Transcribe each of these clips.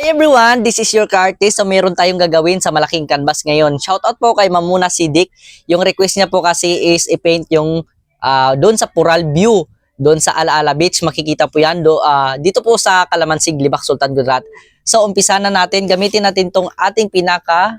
Hi everyone, this is your artist. So meron tayong gagawin sa malaking canvas ngayon. Shoutout po kay Mamuna Sidik. Yung request niya po kasi is i-paint yung doon sa Pural View, doon sa Alaala Beach. Makikita po yan dito po sa Kalamansig, Libak, Sultan Kudarat. So umpisa na natin, gamitin natin tong ating pinaka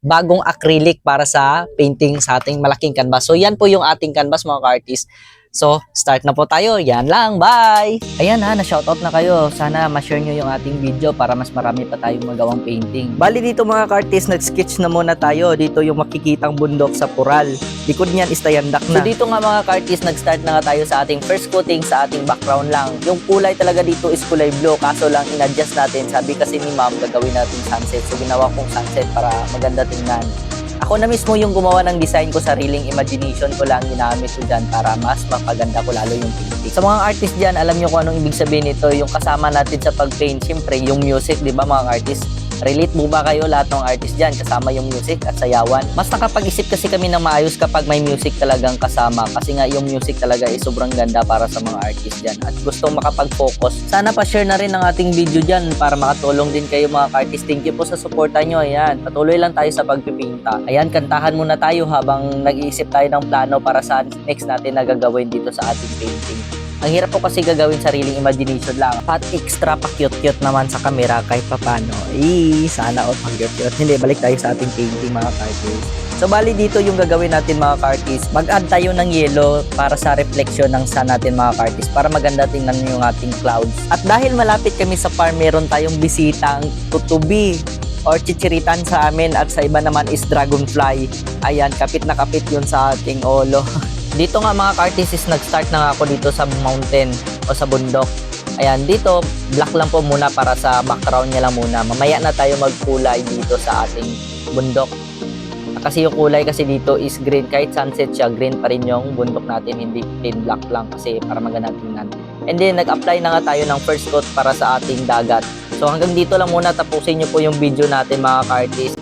bagong acrylic para sa painting sa ating malaking canvas. So yan po yung ating canvas mga ka-artist. So, start na po tayo. Yan lang. Bye! Ayan na-shoutout na kayo. Sana ma-share nyo yung ating video para mas marami pa tayong magawang painting. Bali dito mga ka-artist, nag-sketch na muna tayo. Dito yung makikitang bundok sa Pural. Likod niyan is Tayandak na. So dito nga mga ka-artist, nag-start na nga tayo sa ating first coating sa ating background lang. Yung kulay talaga dito is kulay blue. Kaso lang in-adjust natin. Sabi kasi ni ma'am, gagawin natin sunset. So ginawa kong sunset para maganda tingnan. Ako na mismo yung gumawa ng design ko, sariling imagination ko lang ginamit ko dyan para mas mapaganda ko lalo yung painting. Sa mga artist dyan, alam nyo kung anong ibig sabihin nito, yung kasama natin sa pag-paint, syempre yung music, di ba mga artist? Relate mo ba kayo lahat ng artist dyan kasama yung music at sayawan? Mas nakapag-isip kasi kami ng maayos kapag may music talagang kasama kasi nga yung music talaga ay sobrang ganda para sa mga artist dyan at gustong makapag-focus. Sana pa-share na rin ang ating video dyan para makatulong din kayo mga artist. Thank you po sa suporta nyo. Ayan, patuloy lang tayo sa pagpipinta. Ayan, kantahan muna tayo habang nag-iisip tayo ng plano para sa next natin na gagawin dito sa ating painting. Ang hirap po kasi gagawin sariling imagination lang. At extra pa cute-cute naman sa camera kahit papano. Sana all pang cute. Hindi, balik tayo sa ating painting mga ka-artist. So bali dito yung gagawin natin mga ka-artist. Mag-add tayo ng yellow para sa reflection ng sun natin mga ka-artist. Para maganda tingnan yung ating clouds. At dahil malapit kami sa farm, meron tayong bisitang tutubi or chichiritan sa amin at sa iba naman is dragonfly. Ayan, kapit na kapit yun sa ating olo. Dito nga mga ka-artist is nag-start na nga ako dito sa mountain o sa bundok. Ayan, dito black lang po muna para sa background niya lang muna. Mamaya na tayo magkulay dito sa ating bundok. Kasi yung kulay kasi dito is green. Kahit sunset siya, green pa rin yung bundok natin. Hindi plain black lang kasi para maganda tingnan. And then nag-apply na nga tayo ng first coat para sa ating dagat. So hanggang dito lang muna, tapusin nyo po yung video natin mga ka-artist.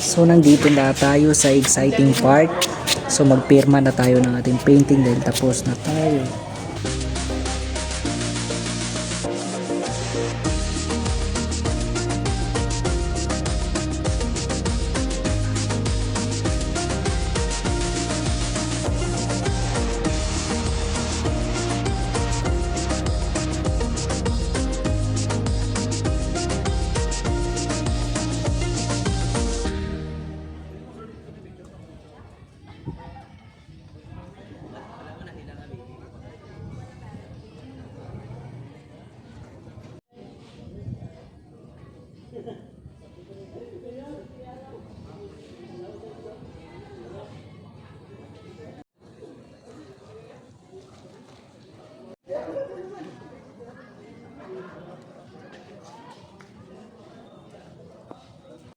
So nandito na tayo sa exciting part. So magpirma na tayo ng ating painting dahil tapos na tayo.